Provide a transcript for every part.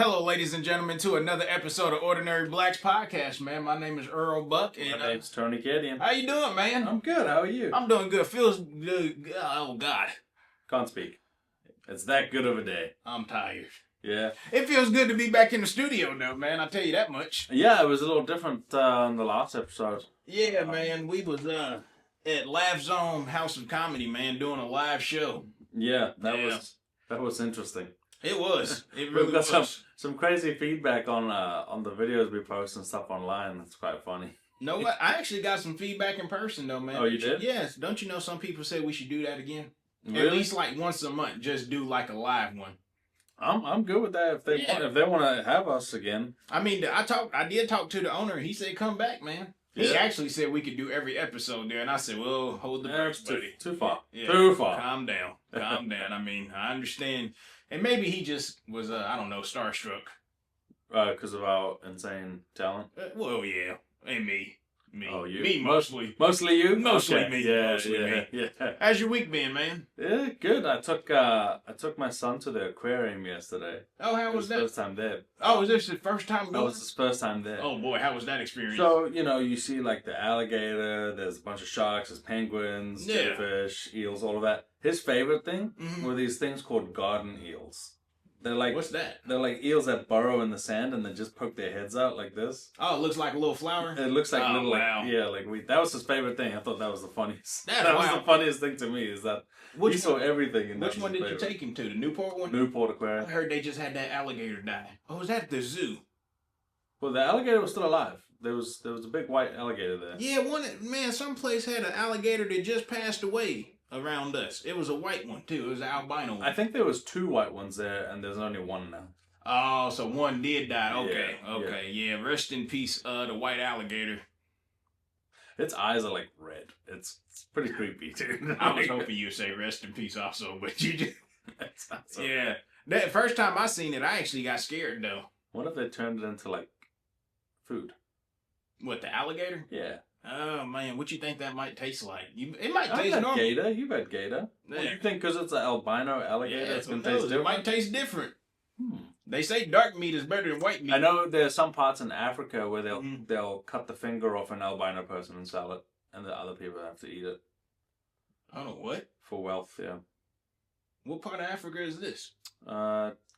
Hello, ladies and gentlemen, to another episode of Ordinary Blacks Podcast, man. My name is Earl Buck. And, my name's Tony Gideon. How you doing, man? I'm good. How are you? I'm doing good. Feels good. Oh, God. Can't speak. It's that good of a day. I'm tired. Yeah. It feels good to be back in the studio, though, man. I'll tell you that much. Yeah, it was a little different in the last episode. Yeah, man. We was at Laugh Zone House of Comedy, man, doing a live show. Yeah, that was interesting. It was. It really We've got was. some crazy feedback on the videos we post and stuff online. It's quite funny. No, what? I actually got some feedback in person, though, man. Oh, you did? Yes. Don't you know some people say we should do that again? Really? At least like once a month. Just do like a live one. I'm good with that if they want to have us again. I mean, I did talk to the owner. He said, "Come back, man." He actually said we could do every episode there, and I said, "Well, hold the brakes, buddy. Too far. Yeah. Too far. Calm down. Calm down. I mean, I understand, and maybe he just was, I don't know, starstruck. Because of our insane talent. Well, yeah, and me. Oh, you? Me mostly. Mostly you? Mostly Okay. me. Yeah, Mostly me. Yeah. How's your week been, man? Yeah, good. I took my son to the aquarium yesterday. Oh, how was that? First time there. Oh, was this the first time going? That was his first time there. Oh boy, how was that experience? So, you see like the alligator, there's a bunch of sharks, there's penguins, Yeah. jellyfish, eels, all of that. His favorite thing Mhm. were these things called garden eels. They're like What's that? They're like eels that burrow in the sand and then just poke their heads out like this. Oh, it looks like a little flower. It looks like little wow. that was his favorite thing. I thought that was the funniest. That's That was wild. the funniest thing to me is that he saw everything. And Which one did you take him to? The Newport one? Newport I Aquarium. heard they just had that alligator die. Oh, was that at the zoo? Well, the alligator was still alive. There was a big white alligator there. Yeah, someplace had an alligator that just passed away around us. It was a white one too. It was an albino one. I think there was 2 white ones there, and there's only 1 now. Oh, so one did die. Okay, Yeah, okay, yeah. Rest in peace, the white alligator. Its eyes are like red. It's pretty creepy too. I was hoping you'd say rest in peace also, but you just It's not so- yeah. That first time I seen it, I actually got scared though. What if they turned it into like food? What, the alligator? Yeah. Oh man, what you think that might taste like? It might I've taste had normal. gator. You've had gator. Well, Yeah. you think because it's an albino alligator, it's gonna taste It different? might taste different. Hmm. They say dark meat is better than white meat. I know there's some parts in Africa where Mhm. they'll cut the finger off an albino person and sell it, and the other people have to eat it I don't know what. for wealth. Yeah. What part of Africa is this?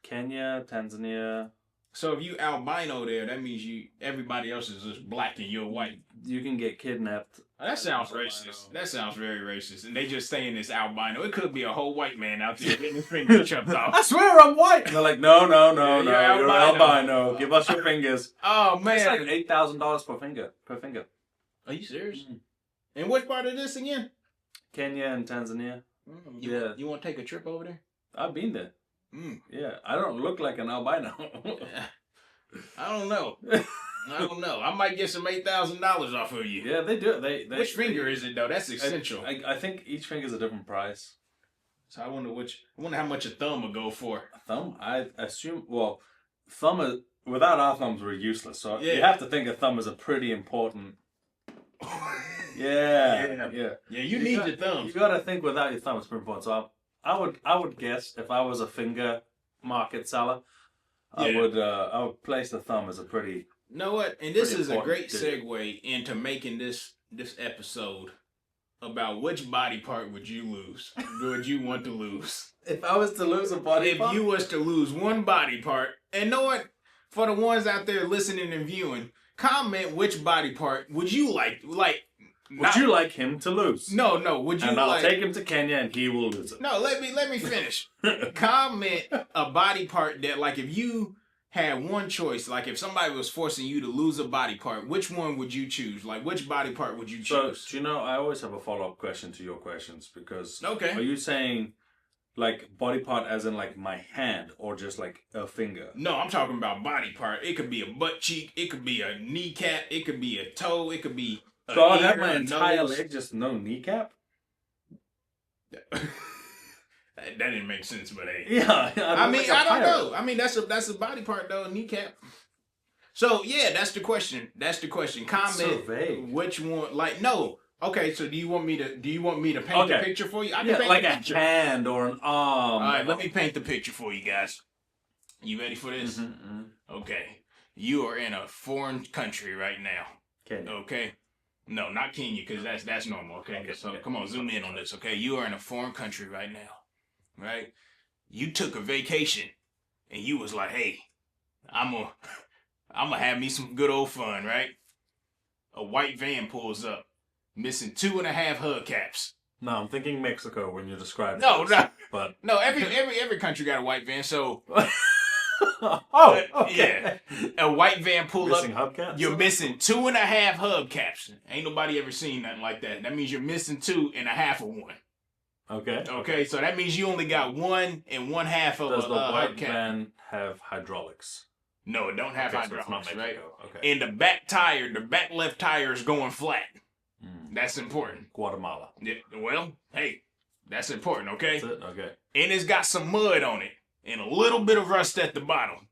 Kenya, Tanzania. So if you albino there, that means everybody else is just black and you're white. You can get kidnapped. That sounds Albino. racist. That sounds very racist. And they just saying it's albino. It could be a whole white man out there getting his finger chopped off. I swear I'm white. And they're like, no, Yeah, you're albino. Give us your fingers. Oh It's man. like $8,000 per finger. Are you serious? Mm. And which part of this again? Kenya and Tanzania. Yeah. You want to take a trip over there? I've been there. Mm. Yeah, I don't look like an albino. I don't know. I don't know. I might get some $8,000 off of you. Yeah, they do. They Which finger is it though? That's essential. I think each finger's a different price. So I wonder how much a thumb would go for. A thumb, I assume. Well, thumb is without our thumbs we're useless. So Yeah. you have to think a thumb is a pretty important. Yeah. Yeah, you need your thumbs. You got to think without your thumb it's pretty important. So I would guess if I was a finger market seller, I would place the thumb as a pretty. You know what? And this Pretty is a great important segue into making this episode about which body part would you lose? Would you want to lose? If I was to lose a body If part, you was to lose one body part, and know what? For the ones out there listening and viewing, comment which body part would you like? would you like him to lose? No. Would you And I'll like? take him to Kenya and he will lose it. No, let me finish. Comment a body part that, like, if you had one choice, like if somebody was forcing you to lose a body part, which one would you choose? Like, which body part would you So, choose? do you know, I always have a follow-up question to your questions because Okay. are you saying like body part as in like my hand or just like a finger? No, I'm talking about body part. It could be a butt cheek. It could be a kneecap. It could be a toe. It could be a So I'd have ear, my a entire nose. leg, just no kneecap? That didn't make sense, but hey. Yeah. I mean, I don't know. I mean, that's a body part though, a kneecap. So yeah, that's the question. Comment so vague. which one. Like, no. Okay, so do you want me to paint the picture for you? I can Yeah, paint like the a picture. hand or an arm. All right, let me paint the picture for you guys. You ready for this? Mm-hmm. Okay. You are in a foreign country right now. Kenya. Okay. No, not Kenya, because that's normal. Okay. So come on, zoom in on this. Okay. You are in a foreign country right now. Right? You took a vacation and you was like, hey, I'm gonna have me some good old fun, right? A white van pulls up, missing 2.5 hubcaps. No, I'm thinking Mexico when you describe No, this, no, but no. Every country got a white van, so oh, okay. yeah, a white van pull Missing up. hubcaps? You're missing 2.5 hubcaps. Ain't nobody ever seen nothing like that. That means you're missing 2.5 of one. Okay. Okay, so that means you only got 1.5 of Does a the white hubcap. van have hydraulics? No, it don't have Okay, so it's hydraulics, not right? Mexico. Okay. And the back left tire is going flat. Mm. That's important. Guatemala. Yeah, well, hey, that's important, okay? That's it? Okay. And it's got some mud on it and a little bit of rust at the bottom.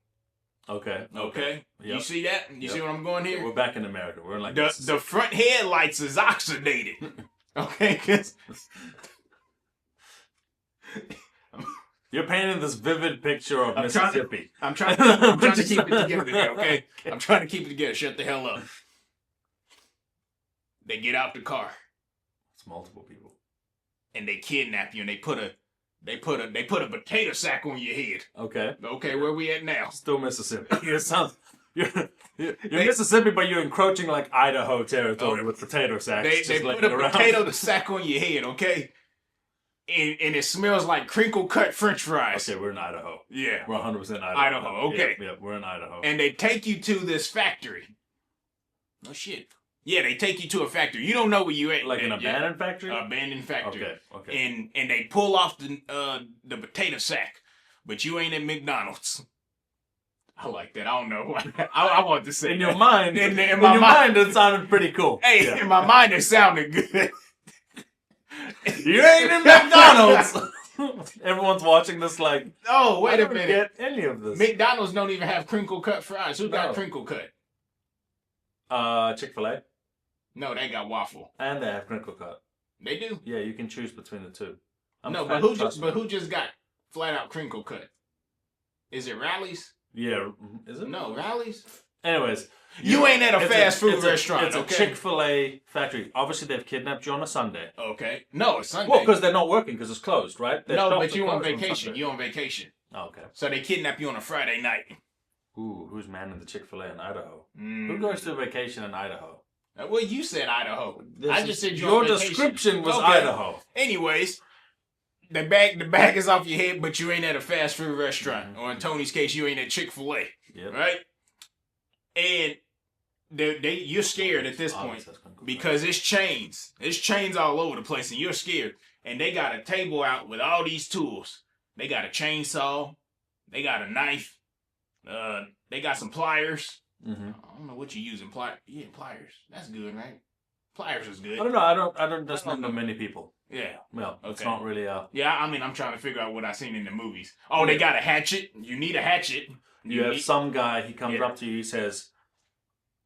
Okay. Okay. Yep. You see that? You see what I'm going here? We're back in America. We're in like the front headlights is oxidated. Okay, because you're painting this vivid picture of Mississippi. I'm trying to keep it together there, okay? I'm trying to keep it together. Shut the hell up. They get out the car. It's multiple people. And they kidnap you and they put a potato sack on your head. Okay. Okay, where we at now? Still Mississippi. You're Mississippi, but you're encroaching like Idaho territory with potato sacks. They put a potato sack on your head, okay? And it smells like crinkle cut French fries. Okay, we're in Idaho. Yeah. We're 100% Idaho. Idaho, okay. Yeah, we're in Idaho. And they take you to this factory. Oh shit. Yeah, they take you to a factory. You don't know where you at. Like an abandoned factory? Abandoned factory. Okay. And they pull off the potato sack, but you ain't at McDonald's. I like that. I don't know. I want to say in your mind. In your mind, it sounded pretty cool. Hey, in my mind, it sounded good. You ain't in McDonald's. Everyone's watching this like, oh, wait a minute. I don't get any of this. McDonald's don't even have crinkle cut fries. Who got crinkle cut? Chick-fil-A. No, they got waffle. And they have crinkle cut. They do? Yeah, you can choose between the two. But who just got flat out crinkle cut? Is it Rally's? Yeah, is it? No, Rally's? Anyways. You ain't at a fast food restaurant, It's a Chick-fil-A factory. Obviously, they've kidnapped you on a Sunday. Okay. No, it's Sunday. Well, because they're not working because it's closed, right? No, but you on vacation. You on vacation. Oh, okay. So they kidnap you on a Friday night. Ooh, who's manning the Chick-fil-A in Idaho? Who goes to vacation in Idaho? Well, you said Idaho. I just said your description was Idaho. Anyways, the bag is off your head, but you ain't at a fast food restaurant. Or in Tony's case, you ain't at Chick-fil-A. Yep. Right? And you're scared at this point because it's chains. It's chains all over the place, and you're scared. And they got a table out with all these tools. They got a chainsaw. They got a knife. They got some pliers. Mm-hmm. I don't know what you're using. Yeah, pliers. That's good, right? Pliers is good. I don't know. I don't just know many people. Yeah. Well, okay. It's not really Yeah, I mean, I'm trying to figure out what I seen in the movies. Oh, they got a hatchet. You need a hatchet. You have some guy, he comes up to you, he says,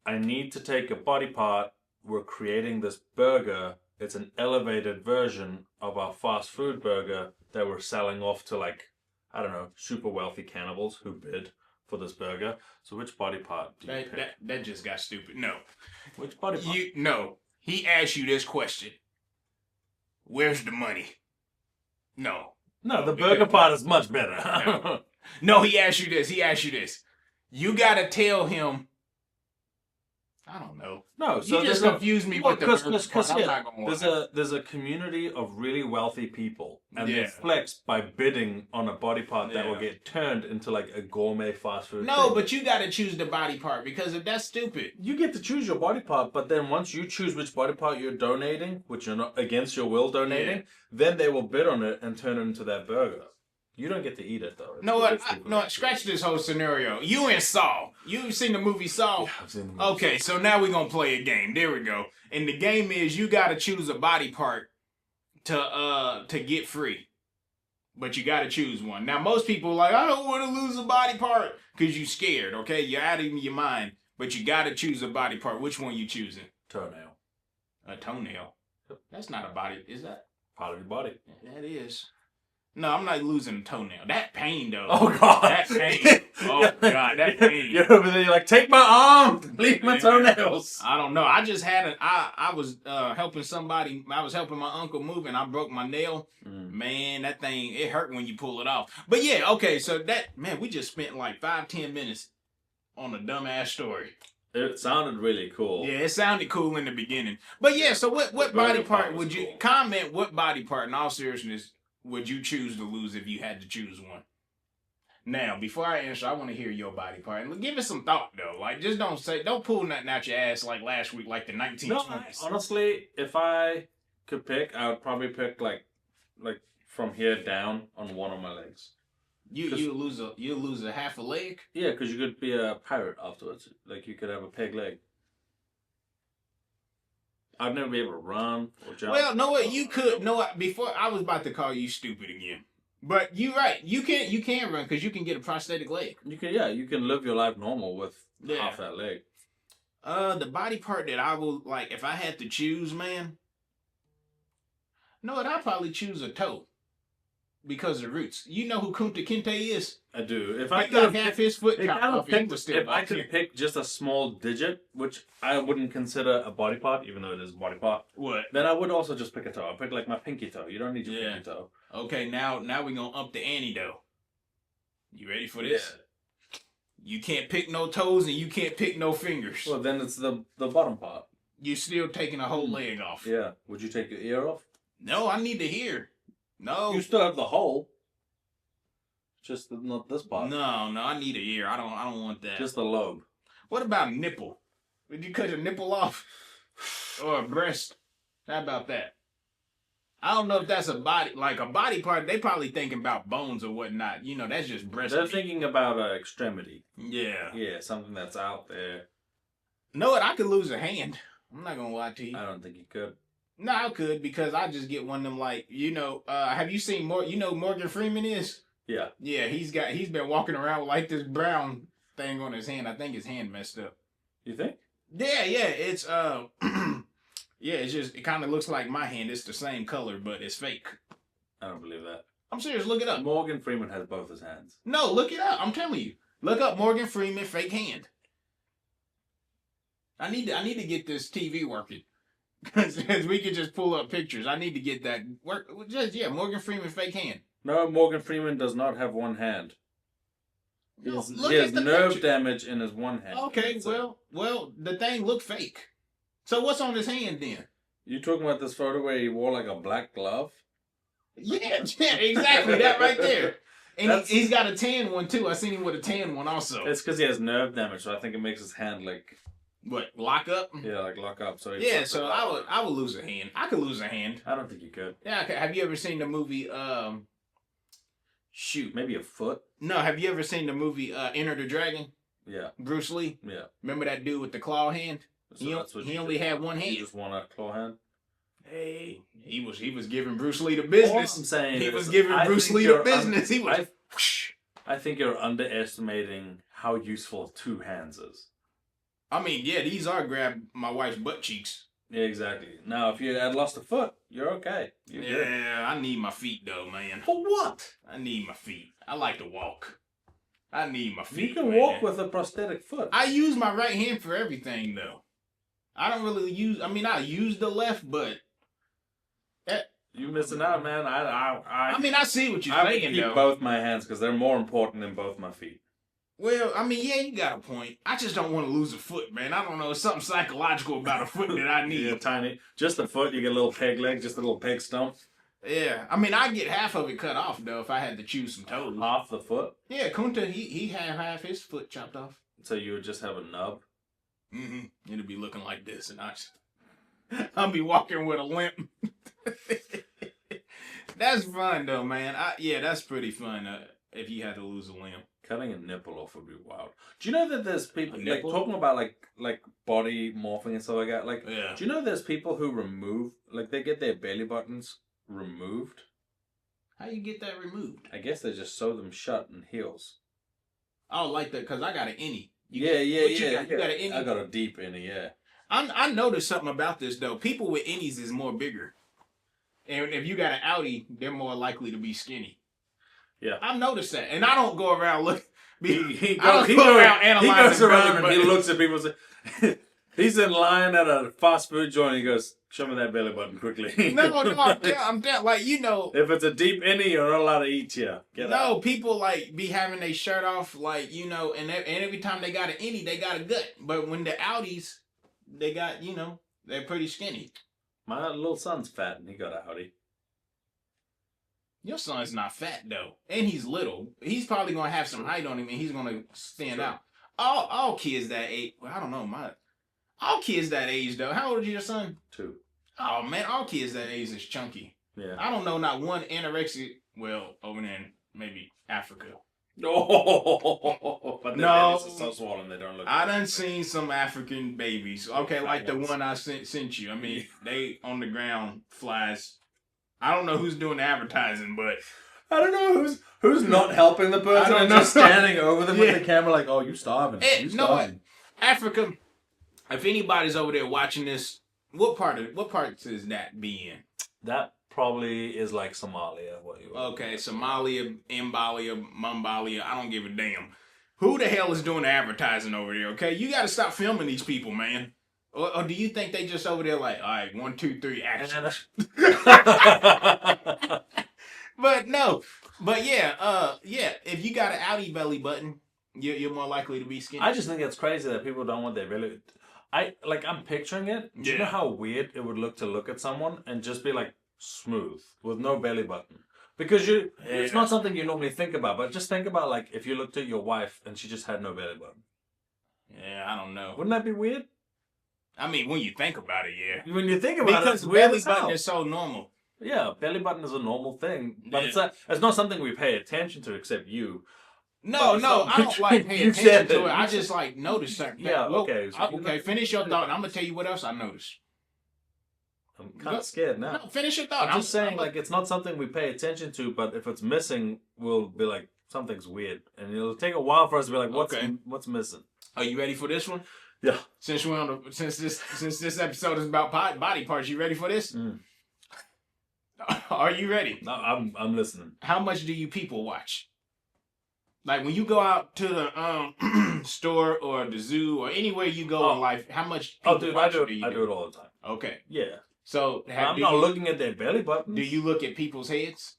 I need to take a body part. We're creating this burger. It's an elevated version of our fast food burger that we're selling off to, like, I don't know, super wealthy cannibals who bid for this burger. So which body part do you pick? That just got stupid. No. Which body part? No. He asked you this question. Where's the money? No. No, the burger part is much better. No, he asked you this. You gotta tell him. I don't know. No, so you just confused me with the burger part. I'm not gonna lie. There's a community of really wealthy people, and they flex by bidding on a body part that will get turned into like a gourmet fast food. No, but you gotta choose the body part because if that's stupid. You get to choose your body part, but then once you choose which body part you're donating, which you're not against your will donating, then they will bid on it and turn it into that burger. You don't get to eat it though. No, scratch this whole scenario. You and Saw. You've seen the movie Saw? Yeah, I've seen the movie. Okay, so now we're gonna play a game. There we go. And the game is you gotta choose a body part to get free. But you gotta choose one. Now most people are like, I don't want to lose a body part because you scared, okay? You're out of your mind. But you gotta choose a body part. Which one you choosing? Toenail. A toenail? That's not a body, is that? Part of your body. That is. No, I'm not losing a toenail. That pain though. Oh God, that pain. Oh God, that pain. You're over there. You're like, take my arm, leave my toenails. I don't know. I just had I was helping somebody. I was helping my uncle move, and I broke my nail. Man, that thing, it hurt when you pull it off. But yeah, okay. So that, man, we just spent like 5-10 minutes on a dumbass story. It sounded really cool. Yeah, it sounded cool in the beginning. But yeah, so what body part would you comment? What body part, in all seriousness, would you choose to lose if you had to choose one? Now, before I answer, I want to hear your body part. And give it some thought, though. Like, just don't pull nothing out your ass like last week, like the 1920s. No, honestly, if I could pick, I would probably pick like from here down on one of my legs. You lose a half a leg? Yeah, because you could be a pirate afterwards. Like, you could have a peg leg. I'd never be able to run or jump. Well, no what? You could. No what? Before, I was about to call you stupid again. But you're right. You can run because you can get a prosthetic leg. You can live your life normal with half that leg. The body part that I will, like, if I had to choose, man. No, I'd probably choose a toe. Because of roots. You know who Kunta Kinte is? I do. If I got half his foot chopped off, if I could pick just a small digit, which I wouldn't consider a body part, even though it is a body part. What? Then I would also just pick a toe. I'd pick like my pinky toe. You don't need your pinky toe. Okay, now we're gonna up the ante though. You ready for this? Yeah. You can't pick no toes and you can't pick no fingers. Well, then it's the bottom part. You're still taking a whole leg off. Yeah. Would you take your ear off? No, I need to hear. No. You still have the hole. Just not this part. No, I need an ear. I don't want that. Just the lobe. What about a nipple? Would you cut your nipple off? Or a breast? How about that? I don't know if that's a body part. They probably thinking about bones or whatnot. You know, that's just breast. They're thinking about an extremity. Yeah. Yeah, something that's out there. Know what? I could lose a hand. I'm not gonna lie to you. I don't think you could. No, I could because I just get one of them like, have you seen Morgan Freeman is? Yeah. Yeah, he's been walking around with like this brown thing on his hand. I think his hand messed up. You think? Yeah, it's yeah, it kind of looks like my hand. It's the same color, but it's fake. I don't believe that. I'm serious, look it up. Morgan Freeman has both his hands. No, look it up. I'm telling you. Look up Morgan Freeman fake hand. I need to get this TV working. Because we could just pull up pictures. I need to get that work. Morgan Freeman fake hand. No, Morgan Freeman does not have one hand. He has nerve picture. Damage in his one hand. Okay, well, the thing looked fake. So what's on his hand then? You talking about this photo where he wore like a black glove? Yeah, exactly. That right there. And he's got a tan one too. I seen him with a tan one also. It's because he has nerve damage, so I think it makes his hand like... What, lock up? Yeah, like lock up. So so I would lose a hand. I could lose a hand. I don't think you could. Yeah, okay. Have you ever seen the movie, maybe a foot? No, have you ever seen the movie Enter the Dragon? Yeah. Bruce Lee? Yeah. Remember that dude with the claw hand? So he only had one hand. He just won a claw hand? Hey, he was giving Bruce Lee the business. All I'm saying he was giving Bruce Lee the business. He was... I think you're underestimating how useful two hands is. I mean, yeah, these are grab my wife's butt cheeks. Yeah, exactly. Now, if you had lost a foot, you're okay. I need my feet, though, man. For what? I need my feet. I like to walk. I need my feet. You can walk with a prosthetic foot. I use my right hand for everything, though. I don't really use... I mean, I use the left, but... You missing out, man. I mean, I see what you're saying, though. I keep both my hands because they're more important than both my feet. Well, I mean, yeah, you got a point. I just don't want to lose a foot, man. I don't know. It's something psychological about a foot that I need. Yeah, tiny. Just a foot. You get a little peg leg, just a little peg stump. Yeah. I mean, I'd get half of it cut off, though, if I had to choose some toes. Half the foot? Yeah, Kunta, he had half his foot chopped off. So you would just have a nub? Mm-hmm. It'd be looking like this, and I'll be walking with a limp. That's fun, though, man. That's pretty fun if you had to lose a limb. Cutting a nipple off would be wild. Do you know that there's people like talking about like body morphing and stuff like that? Like, yeah. Do you know there's people who remove they get their belly buttons removed? How you get that removed? I guess they just sew them shut in heels. Oh, like that because I got an innie. You got an innie? I got a deep innie. Yeah. I noticed something about this though. People with innies is more bigger, and if you got an outie, they're more likely to be skinny. Yeah. I've noticed that. And I don't go around looking. He goes around and he looks at people and says, he's in line at a fast food joint and he goes, show me that belly button quickly. No, I'm down. Like, you know. If it's a deep innie, you're not allowed to eat here. Get out. People like be having their shirt off, like, you know, and every time they got an innie, they got a gut. But when the Audis, they got, you know, they're pretty skinny. My little son's fat and he got a Audi. Your son's not fat though, and he's little. He's probably gonna have some height on him, and he's gonna stand out. All kids that age, well, I don't know, all kids that age though. How old is your son? 2. Oh man, all kids that age is chunky. Yeah. I don't know not one anorexic. Well, over there in maybe Africa. Oh, but no, bellies are so swollen they don't look. I done seen some African babies. Okay, like the one I sent you. I mean, they on the ground flies. I don't know who's doing the advertising, but I don't know who's not helping the person and just standing over them with the camera like, oh, you starving. You starving. Know what? Africa, if anybody's over there watching this, what parts is that be in? That probably is like Somalia. Okay, Somalia, Mbalia, Mumbalia, I don't give a damn. Who the hell is doing the advertising over there, okay? You gotta stop filming these people, man. Or do you think they just over there like, all right, 1, 2, 3, action? But no. But yeah, if you got an Audi belly button, you're more likely to be skinny. I just think it's crazy that people don't want their belly. I'm picturing it. Do you know how weird it would look at someone and just be like smooth with no belly button? Because it's not something you normally think about, but just think about like if you looked at your wife and she just had no belly button. Yeah, I don't know. Wouldn't that be weird? I mean, when you think about it, yeah. When you think about because it, because belly button is so normal. Yeah, belly button is a normal thing, but it's not something we pay attention to except you. No, I don't like paying attention to it. I just like notice certain things. Yeah, okay. Okay, finish your thought. I'm gonna tell you what else I noticed. I'm kind of scared now. No, finish your thought. I'm just saying, like, it's not something we pay attention to, but if it's missing, we'll be like, something's weird. And it'll take a while for us to be like, what's missing? Are you ready for this one? Yeah. Since this episode is about body parts, you ready for this? Mm. Are you ready? No, I'm listening. How much do you people watch? Like when you go out to the store or the zoo or anywhere you go in life, how much people watch do you do? I do it all the time. Okay. Yeah. So I'm not looking at their belly buttons. Do you look at people's heads?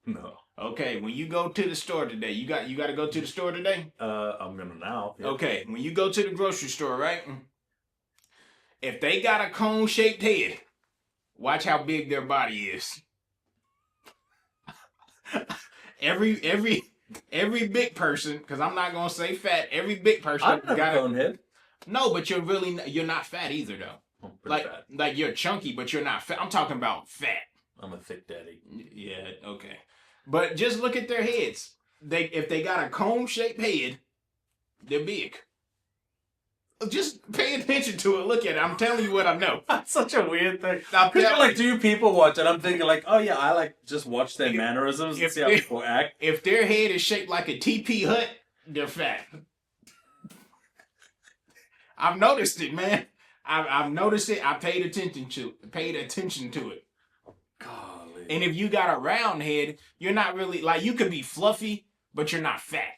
No. Okay, when you go to the store today, you got to go to the store today? I'm gonna now. Yeah. Okay, when you go to the grocery store, right? If they got a cone-shaped head, watch how big their body is. Every big person, because I'm not gonna say fat. Every big person got a cone head. No, but you're not fat either though. Like you're chunky, but you're not fat. I'm talking about fat. I'm a thick daddy. Yeah, okay. But just look at their heads. If they got a cone-shaped head, they're big. Just pay attention to it. Look at it. I'm telling you what I know. That's such a weird thing. Because like, do you people watch it? I'm thinking like, oh yeah, I like just watch their mannerisms and see how people act. If their head is shaped like a TP hut, they're fat. I've noticed it, man. I've noticed it. I paid attention to it. Golly. And if you got a round head, you're not really like you could be fluffy, but you're not fat.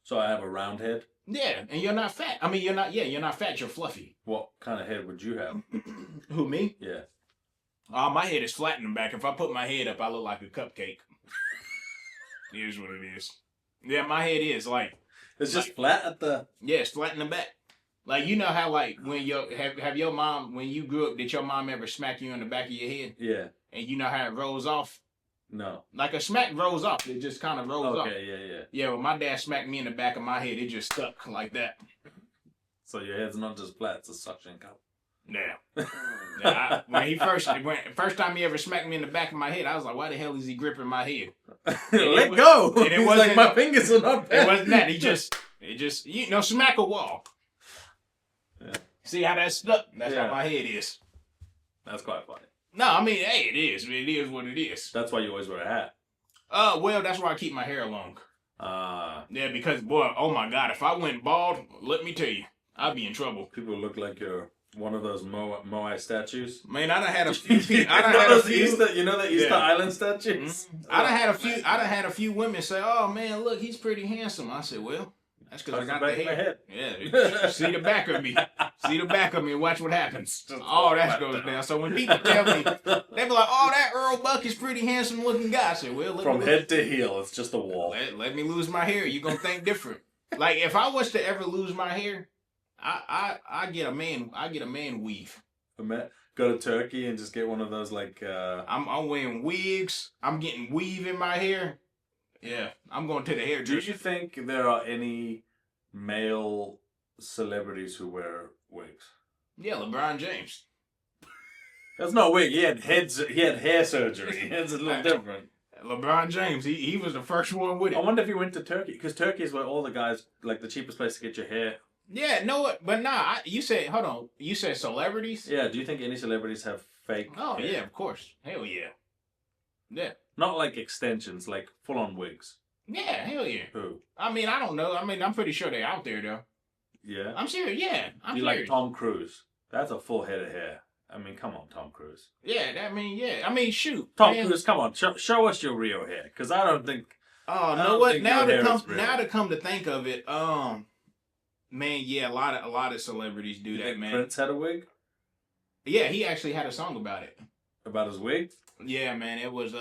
So I have a round head. Yeah, and you're not fat. I mean, you're not fat. You're fluffy. What kind of head would you have? Who, me? Yeah. My head is flat in the back. If I put my head up, I look like a cupcake. Here's what it is. Yeah, my head is like. It's just flat at the. Yeah, it's flat in the back. Like, you know how, like, when have your mom, when you grew up, did your mom ever smack you in the back of your head? Yeah. And you know how it rolls off? No. Like a smack rolls off. It just kind of rolls off. Okay, yeah. Yeah, well, my dad smacked me in the back of my head. It just stuck like that. So your head's not just flat, it's a suction cup. Yeah. First time he ever smacked me in the back of my head, I was like, why the hell is he gripping my head? Let go! And it wasn't like, my fingers are not bad. It wasn't that. It just, smack a wall. Yeah. See how that's stuck? That's how my head is. That's quite funny. No, I mean, hey, it is. It is what it is. That's why you always wear a hat. Well, that's why I keep my hair long. Yeah, because, boy, oh my God, if I went bald, let me tell you, I'd be in trouble. People look like you're one of those Moai statues. Man, I done had a few. You know the Easter Island statues. I done had a few women say, "Oh man, look, he's pretty handsome." I said, "Well, that's because I got the hair." Yeah, see the back of me. See the back of me and watch what happens. All that goes down. So when people tell me, they be like, "Oh, that Earl Buck is pretty handsome looking guy." I say, "Well, from head to heel, it's just a wall." Let me lose my hair. You gonna think different. Like if I was to ever lose my hair, I get a man weave. Go to Turkey and just get one of those like. I'm wearing wigs. I'm getting weave in my hair. Yeah, I'm going to the hairdresser. Do you think there are any male celebrities who wear wigs? Yeah, LeBron James. That's no wig. He had hair surgery. It's a little different. LeBron James, he was the first one with it. I wonder if he went to Turkey, because Turkey is where all the guys, like the cheapest place to get your hair. Yeah, no, but nah. You said, hold on. You said celebrities. Yeah. Do you think any celebrities have fake? Oh hair? yeah, of course. Hell yeah. Yeah. Not like extensions, like full-on wigs. Yeah, hell yeah. Who? I mean, I don't know. I mean, I'm pretty sure they're out there though. Yeah. I'm serious. Yeah, I'm you serious. Like Tom Cruise? That's a full head of hair. I mean, come on, Tom Cruise. Yeah, I mean, shoot. Tom Cruise, come on, show us your real hair, because I don't think. Oh, no, what? Now to come to think of it, man, yeah, a lot of celebrities do that, man. Prince had a wig? Yeah, he actually had a song about it. About his wig? Yeah, man, it was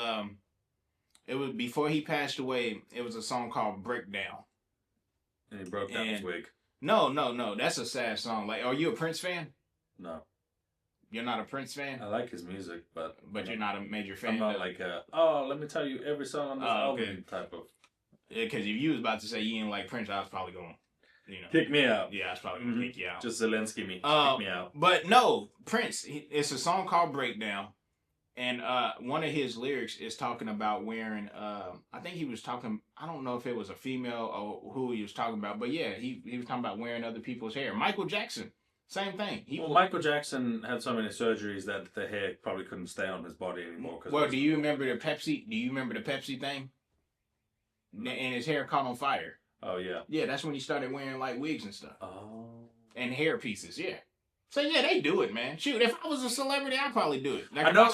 before he passed away. It was a song called "Breakdown." And he broke down his wig. No, that's a sad song. Like, are you a Prince fan? No. You're not a Prince fan? I like his music, but you're not a major fan. I'm not like let me tell you every song on this album type of. Yeah, because if you was about to say you didn't like Prince, I was probably going, kick me out. Yeah, I was probably going to kick you out. Just Zelensky me. Kick me out. But no, Prince. It's a song called "Breakdown," and one of his lyrics is talking about wearing. I think he was talking. I don't know if it was a female or who he was talking about, but yeah, he was talking about wearing other people's hair. Michael Jackson. Same thing. Michael Jackson had so many surgeries that the hair probably couldn't stay on his body anymore. Well, do you remember the Pepsi? Do you remember the Pepsi thing? And his hair caught on fire. Oh yeah. Yeah, that's when he started wearing like wigs and stuff. Oh. And hair pieces. Yeah. So yeah, they do it, man. Shoot, if I was a celebrity, I'd probably do it. Like, I know,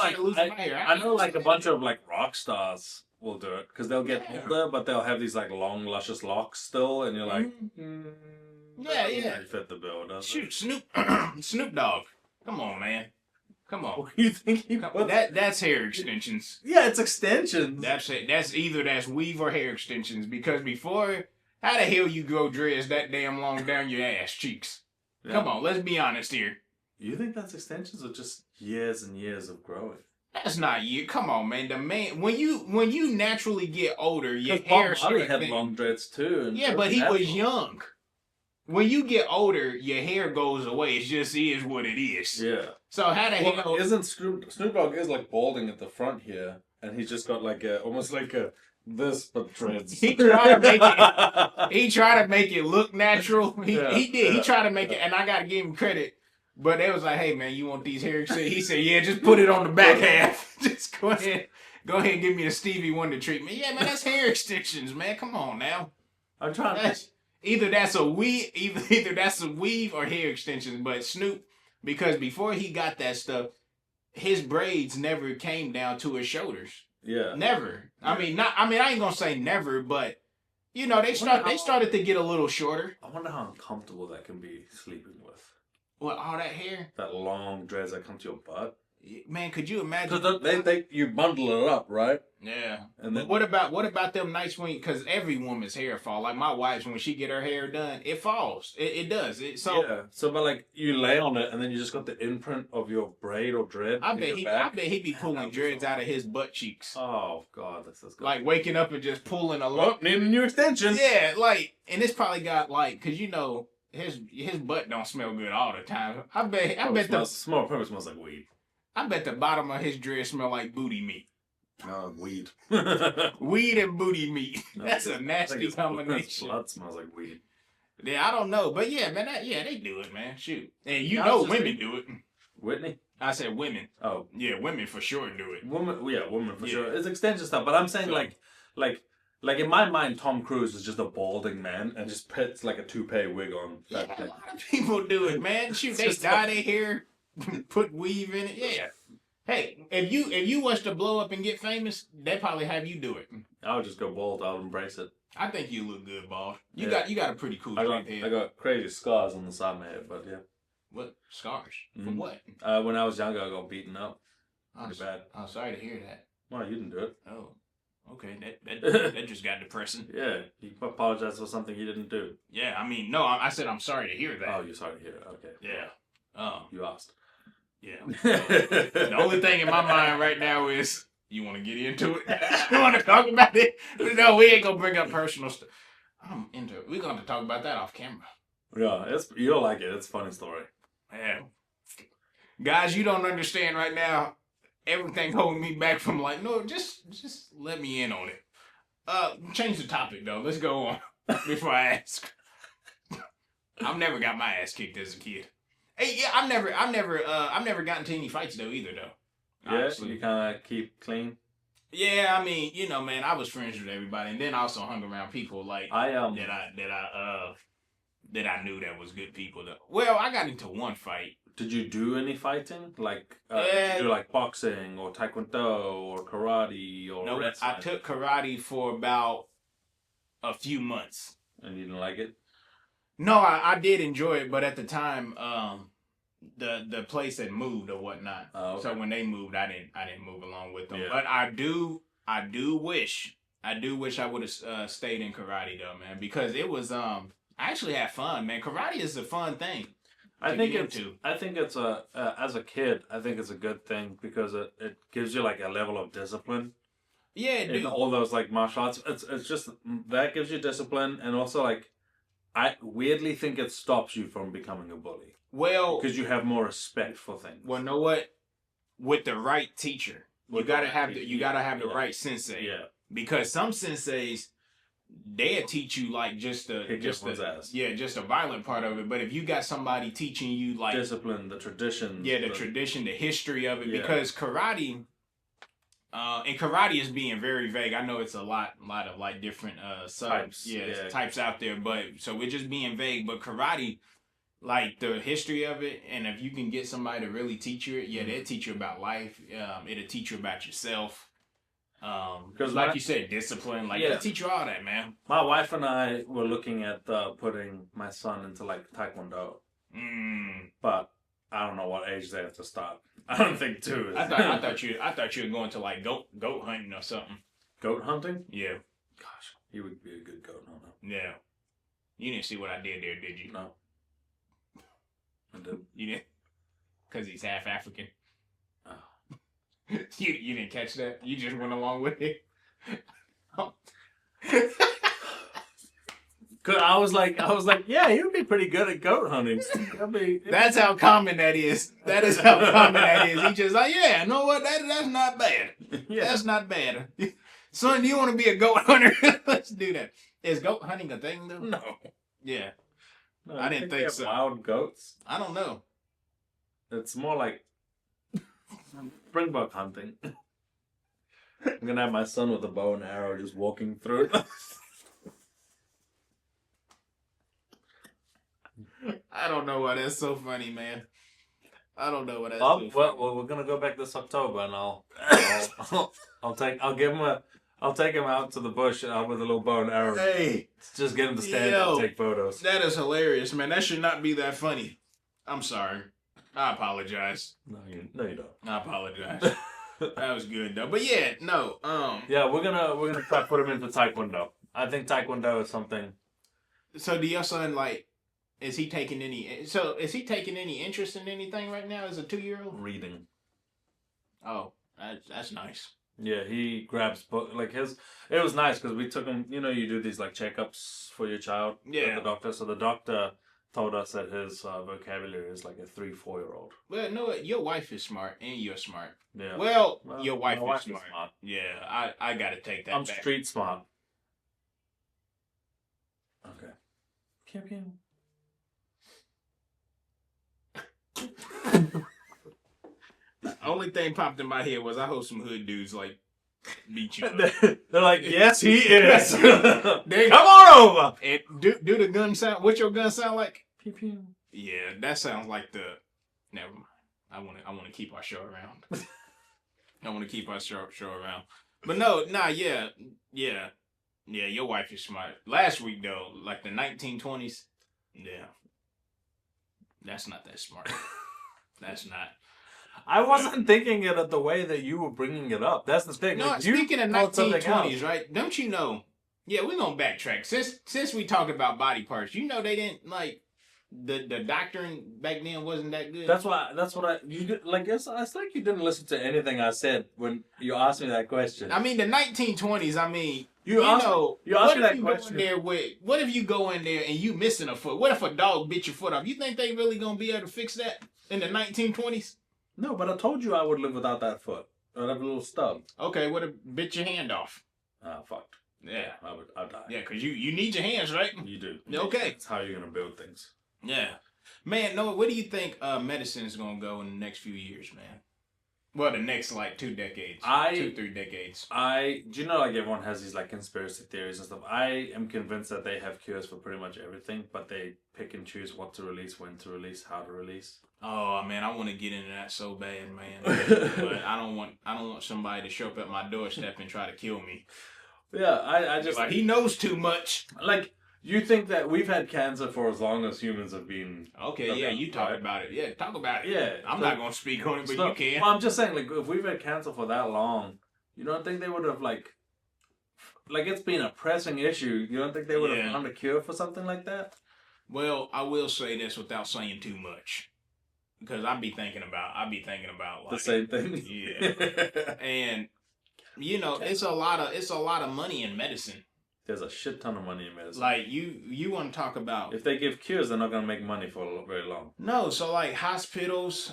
like a bunch of like rock stars will do it because they'll get older, but they'll have these like long, luscious locks still, and you're like. Yeah. You fit the bill, doesn't it? Shoot, Snoop Dogg. Come on, man. Come on. What do you think that's hair extensions. Yeah, it's extensions. That's it. That's weave or hair extensions. Because before, how the hell you grow dreads that damn long down your ass cheeks? Yeah. Come on, let's be honest here. You think that's extensions or just years and years of growing? That's not you. Come on, man. When you naturally get older, your hair had long dreads too. Yeah, but he was young. When you get older, your hair goes away. It just is what it is. Yeah. So how the hell? Isn't Snoop Dogg is like balding at the front here, and he's just got like almost like this but dreads. He tried to make it look natural. He did. He tried to make it, and I gotta give him credit. But they was like, "Hey man, you want these hair extensions?" He said, "Yeah, just put it on the back half. Just go ahead and give me the Stevie Wonder treatment." Yeah, man, that's hair extensions, man. Come on now. I'm trying to. Either that's a weave or hair extensions. But Snoop, because before he got that stuff, his braids never came down to his shoulders. Yeah. Never. Yeah. I ain't gonna say never, but they started to get a little shorter. I wonder how uncomfortable that can be sleeping with. What, all that hair? That long dreads that come to your butt. Man, could you imagine? Because you bundle it up, right? Yeah. And then what about them nights when? Because every woman's hair fall. Like my wife's, when she get her hair done, it falls. It does. So but like you lay on it, and then you just got the imprint of your braid or dread. I bet he be pulling dreads out of his butt cheeks. Oh God, that's disgusting. Like waking up and just pulling a lump. Need a new extension. Yeah, like, and it's probably got like, cause his butt don't smell good all the time. I bet probably smells like weed. I bet the bottom of his dress smell like booty meat. Weed. Weed and booty meat. That's a nasty combination. Blood smells like weed. Yeah, I don't know. But yeah, man, they do it, man. Shoot. And women do it. Whitney? I said women. Oh. Women for sure do it. Women for sure. It's extension stuff. But I'm saying like Like in my mind, Tom Cruise is just a balding man and just puts like a toupee wig on. Yeah, a lot of people do it, man. Shoot, they dye their hair, put weave in it. Yeah. Hey, if you was to blow up and get famous, they probably have you do it. I would just go bald. I would embrace it. I think you look good, bald. You Yeah. got a pretty cool I head. got crazy scars on the side of my head, but yeah. What scars? From what? When I was younger, I got beaten up. Pretty bad. I'm sorry to hear that. Well, you didn't do it. Oh, okay. That just got depressing. Yeah, you apologized for something you didn't do. Yeah, I mean, no, I said I'm sorry to hear that. Oh, you're sorry to hear it. Okay. Yeah. You asked. Yeah. The only thing in my mind right now is, you want to get into it? You want to talk about it? No, we ain't gonna bring up personal stuff. I'm into it. We're gonna talk about that off camera. Yeah, you'll like it. It's a funny story. Yeah. Guys, you don't understand right now. Everything holding me back from like, no, just let me in on it. Change the topic though. Let's go on before I ask. I've never got my ass kicked as a kid. Hey, yeah, I've never gotten into any fights though either though. Yeah, Honestly. you kind of keep clean. Yeah, I mean, man, I was friends with everybody, and then I also hung around people like that I knew that was good people. Well, I got into one fight. Did you do any fighting? Like, did you do like boxing or taekwondo or karate or No, wrestling? I took karate for about a few months. And you didn't like it? No, I did enjoy it, but at the time, the place had moved or whatnot. Oh, okay. So when they moved, I didn't move along with them. Yeah. But I do wish I would have stayed in karate though, man, because it was I actually had fun, man. Karate is a fun thing. I think it's as a kid, I think it's a good thing because it gives you like a level of discipline. Yeah, dude. In all those like martial arts, it's just that gives you discipline, and also like I weirdly think it stops you from becoming a bully. Well, because you have more respect for things. Well, know what? With the right teacher, you gotta have the right sensei. Yeah. Because some senseis, they'll teach you like just a violent part of it. But if you got somebody teaching you like discipline, the traditions, tradition, the history of it, because karate, and karate is being very vague. I know it's a lot of like different types, types out there, but so we're just being vague. But karate, like the history of it, and if you can get somebody to really teach you it, they'll teach you about life. It'll teach you about yourself. Because like you said, discipline, like it'll teach you all that, man. My wife and I were looking at putting my son into like taekwondo, but I don't know what age they have to start. I don't think 2 is. I thought you were going to like goat hunting or something. Goat hunting? Yeah. Gosh, he would be a good goat hunter. Yeah. You didn't see what I did there, did you? No. I did. You didn't? Because he's half African. Oh. You didn't catch that? You just went along with it? Cause I was like, yeah, you'd be pretty good at goat hunting. That's how common that is. That is how common that is. He just like, yeah, you know what? That's not bad. Yeah. That's not bad. Son, do you want to be a goat hunter? Let's do that. Is goat hunting a thing though? No. Yeah. No, I didn't think so. Wild goats? I don't know. It's more like springbok hunting. I'm gonna have my son with a bow and arrow just walking through it. I don't know why that's so funny, man. I don't know what that's so funny. Well, we're gonna go back this October, and I'll take him out to the bush with a little bow and arrow. Hey, just get him to stand up and take photos. That is hilarious, man. That should not be that funny. I'm sorry. I apologize. No, you don't. I apologize. That was good though. But yeah, no. Yeah, we're gonna try to put him into taekwondo. I think taekwondo is something. So do your son like? Is he taking any interest in anything right now as a 2-year-old? Reading. Oh, that's nice. Yeah, he grabs book like his. It was nice because we took him. You know, you do these like checkups for your child. Yeah. At the doctor. So the doctor told us that his vocabulary is like a 3-4-year-old. Well, no, your wife is smart and you're smart. Yeah. Well your wife is smart. Smart. Yeah, I gotta take that. I'm back. street smart. Okay. Pew pew. The only thing popped in my head was I hope some hood dudes like beat you up. They're like, yes, he is. Come on over. And do the gun sound? What's your gun sound like? Pew pew. Yeah, that sounds like the. Never mind. I want to keep our show around. I want to keep our show around. But yeah. Your wife is smart. Last week though, like the 1920s. Yeah, that's not that smart. That's not. I wasn't thinking it the way that you were bringing it up. That's the thing. No, like, speaking of 1920s, right? Don't you know? Yeah, we're gonna backtrack. Since we talked about body parts, you know they didn't like the doctoring back then wasn't that good. That's what I you did, like. It's like you didn't listen to anything I said when you asked me that question. I mean, the 1920s. I mean, you asked me that question. What if you go in there and you missing a foot? What if a dog bit your foot off? You think they really gonna be able to fix that in the 1920s? No, but I told you I would live without that foot. I'd have a little stub. Okay, what if bit your hand off? Fucked. Yeah, I'd die. Yeah, because you need your hands, right? You do. Okay. That's how you're gonna build things. Yeah. Man, Noah, where do you think medicine is going to go in the next few years, man? Well, the next, like, 2 decades. 2-3 decades. Do you know, like, everyone has these, like, conspiracy theories and stuff. I am convinced that they have cures for pretty much everything, but they pick and choose what to release, when to release, how to release. Oh, man, I want to get into that so bad, man. But I don't want somebody to show up at my doorstep and try to kill me. Yeah, I just... Like, he knows too much. Like... You think that we've had cancer for as long as humans have been... Okay, yeah, you talk about it. Yeah, talk about it. Yeah. I'm not going to speak on it, but you can. Well, I'm just saying, like, if we've had cancer for that long, you don't think they would have, like, it's been a pressing issue. You don't think they would have found a cure for something like that? Well, I will say this without saying too much. Because I'd be thinking about, like... The same thing? Yeah. And, you know, it's a lot of money in medicine. There's a shit ton of money in medicine. Like, you want to talk about... If they give cures, they're not going to make money for very long. No, so, like, hospitals,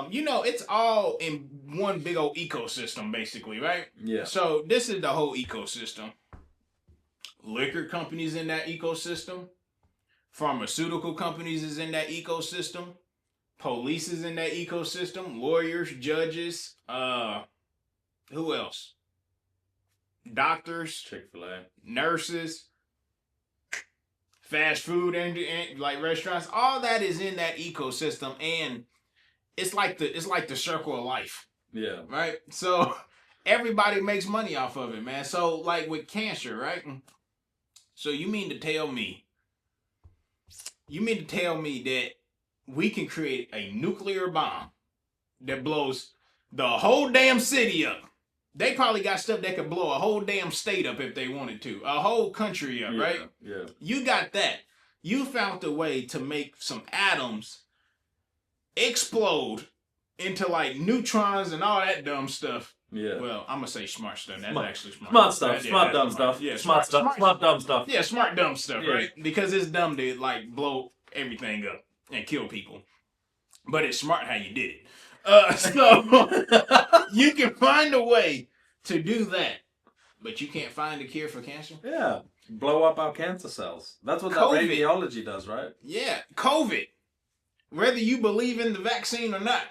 you know, it's all in one big old ecosystem, basically, right? Yeah. So, this is the whole ecosystem. Liquor companies in that ecosystem. Pharmaceutical companies is in that ecosystem. Police is in that ecosystem. Lawyers, judges, who else? Doctors, Chick-fil-A, nurses, fast food and like restaurants, all that is in that ecosystem, and it's like the circle of life. Yeah. Right? So everybody makes money off of it, man. So like with cancer, right? So you mean to tell me that we can create a nuclear bomb that blows the whole damn city up? They probably got stuff that could blow a whole damn state up if they wanted to. A whole country up, right? Yeah. You got that. You found a way to make some atoms explode into like neutrons and all that dumb stuff. Yeah. Well, I'm going to say smart stuff. That's actually smart. Smart stuff. Smart dumb stuff. Yeah, smart stuff. Smart dumb stuff. Yeah, smart dumb stuff, right? Because it's dumb to like blow everything up and kill people. But it's smart how you did it. So you can find a way to do that, but you can't find a cure for cancer? Yeah. Blow up our cancer cells. That's what that radiology does, right? Yeah. COVID. Whether you believe in the vaccine or not,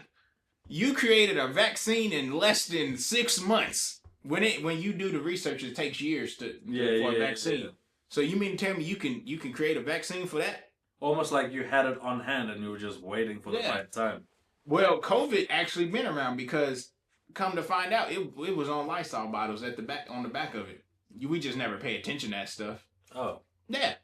you created a vaccine in less than 6 months. When you do the research, it takes years for a vaccine. Yeah. So you mean to tell me you can create a vaccine for that? Almost like you had it on hand and you were just waiting for the right time. Well, COVID actually been around because, come to find out, it was on Lysol bottles on the back of it. We just never pay attention to that stuff. Oh. Yeah.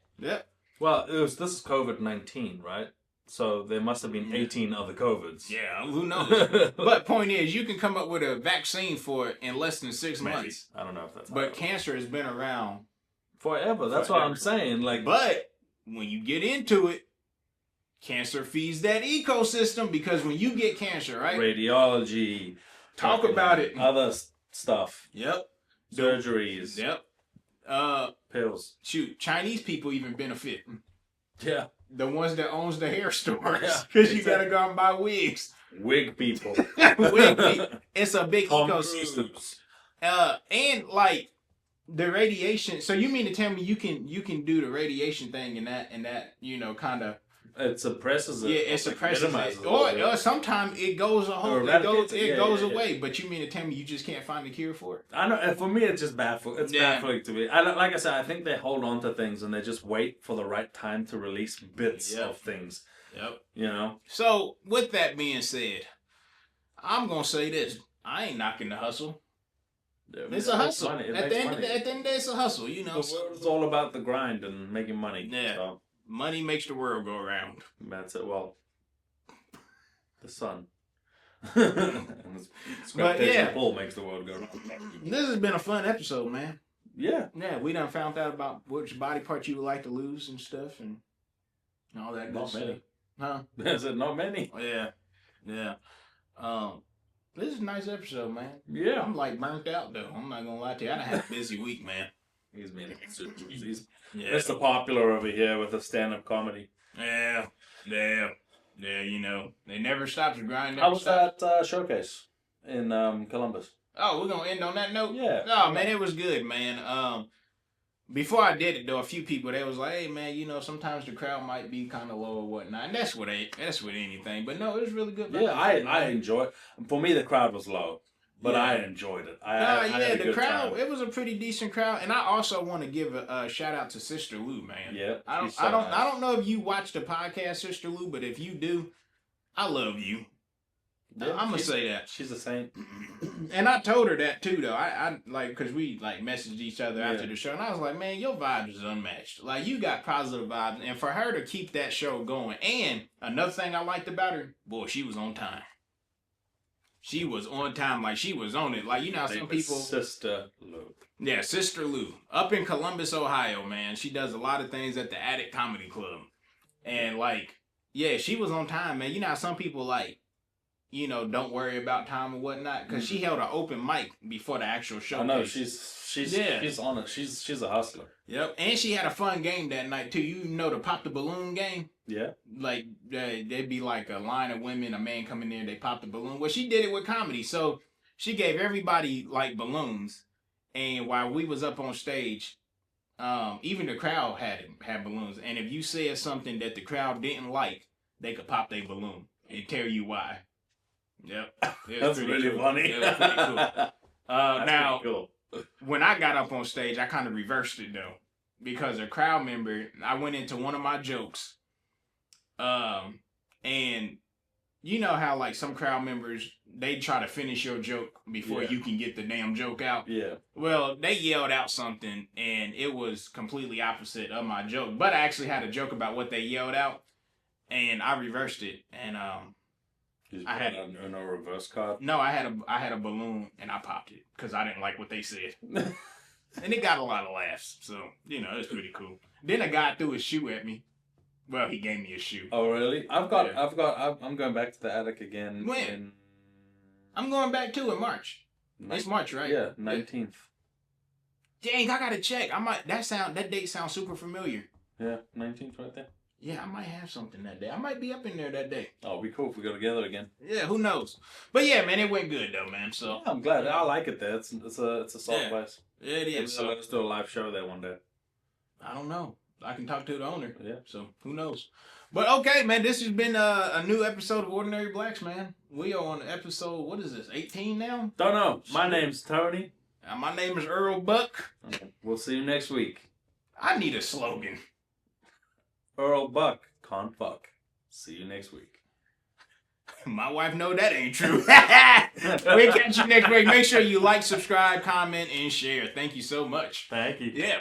Well, this is COVID-19, right? So there must have been 18 other COVIDs. Yeah, who knows? But point is, you can come up with a vaccine for it in less than 6 months. I don't know if that's. But cancer has been around forever. That's what I'm saying. Like, but when you get into it, cancer feeds that ecosystem because when you get cancer, right? Radiology. Talk about it. Other stuff. Yep. Surgeries. Yep. Pills. Shoot, Chinese people even benefit. Yeah. The ones that owns the hair stores. Because you got to go and buy wigs. Wig people. Wig people. It's a big ecosystem. And like the radiation. So you mean to tell me you can do the radiation thing and that kind of It suppresses it. Yeah, it suppresses minimizes it. Or sometimes it goes away. But you mean to tell me you just can't find a cure for it? I know. For me, it's just baffling. It's baffling to me. Like I said, I think they hold on to things and they just wait for the right time to release bits of things. Yep. You know. So with that being said, I'm gonna say this: I ain't knocking the hustle. It's a hustle. At the end of the day, it's a hustle. You know, the world is all about the grind and making money. Yeah, so. Money makes the world go around. That's it. Well, the sun. But yeah, pull makes the world go around. This has been a fun episode, man. Yeah. Yeah, we done found out about which body part you would like to lose and stuff and all that good stuff. Huh? Is it not many? Yeah. Yeah. This is a nice episode, man. Yeah. I'm like burnt out though. I'm not gonna lie to you. I done had a busy week, man. He's Mr. Popular over here with a stand-up comedy. Yeah. You know, they never stops grinding. How was that showcase in Columbus? Oh, we're gonna end on that note. Yeah. Oh man, it was good, man. Before I did it though, a few people they was like, "Hey man, you know, sometimes the crowd might be kind of low or whatnot." And that's with anything. But no, it was really good. Yeah, I enjoyed. For me, the crowd was low, but I enjoyed it. I had a the crowd. time. It was a pretty decent crowd, and I also want to give a shout out to Sister Lou, man. Yeah, I don't know if you watch the podcast, Sister Lou, but if you do, I love you. Yeah, I'm gonna say that she's a saint, and I told her that too. Though I like because we like messaged each other after the show, and I was like, "Man, your vibes is unmatched. Like you got positive vibes, and for her to keep that show going." And another thing I liked about her, boy, she was on time. She was on time, like she was on it. Like you know, how some people. Sister Lou. Yeah, Sister Lou, up in Columbus, Ohio, man. She does a lot of things at the Attic Comedy Club, and like, yeah, she was on time, man. You know, how some people like. You know, don't worry about time or whatnot. Because she held an open mic before the actual show. I know she's on it. She's a hustler. Yep, and she had a fun game that night too. You know the pop the balloon game. Yeah. Like there'd be like a line of women, a man coming in, they pop the balloon. Well, she did it with comedy, so she gave everybody like balloons, and while we was up on stage, even the crowd had balloons. And if you said something that the crowd didn't like, they could pop their balloon and tell you why. Yep. That's really cool. funny. Yeah, it was pretty cool. Now, cool. When I got up on stage, I kind of reversed it though. Because a crowd member, I went into one of my jokes. And you know how like some crowd members, they try to finish your joke before you can get the damn joke out? Yeah. Well, they yelled out something and it was completely opposite of my joke. But I actually had a joke about what they yelled out. And I reversed it. And I had a reverse card. No, I had a balloon and I popped it because I didn't like what they said, and it got a lot of laughs. So you know it's pretty cool. Then a guy threw his shoe at me. Well, he gave me a shoe. Oh really? I'm going back to the attic again. When? I'm going back to in March. It's March, right? Yeah, 19th. Dang, I gotta check. I might. That date sounds super familiar. Yeah, 19th right there. Yeah, I might have something that day. I might be up in there that day. Oh, it'd be cool if we go together again. Yeah, who knows? But yeah, man, it went good though, man. So yeah, I'm glad. I like it there. It's a soft place. Yeah, it is. So let's do a live show there one day. I don't know. I can talk to the owner. Yeah. So who knows? But okay, man, this has been a new episode of Ordinary Blacks, man. We are on episode, what is this, 18 now? Don't know. My name's Tony. My name is Earl Buck. Okay. We'll see you next week. I need a slogan. Earl Buck. Can't fuck. See you next week. My wife know that ain't true. We'll catch you next week. Make sure you like, subscribe, comment, and share. Thank you so much. Thank you. Yeah.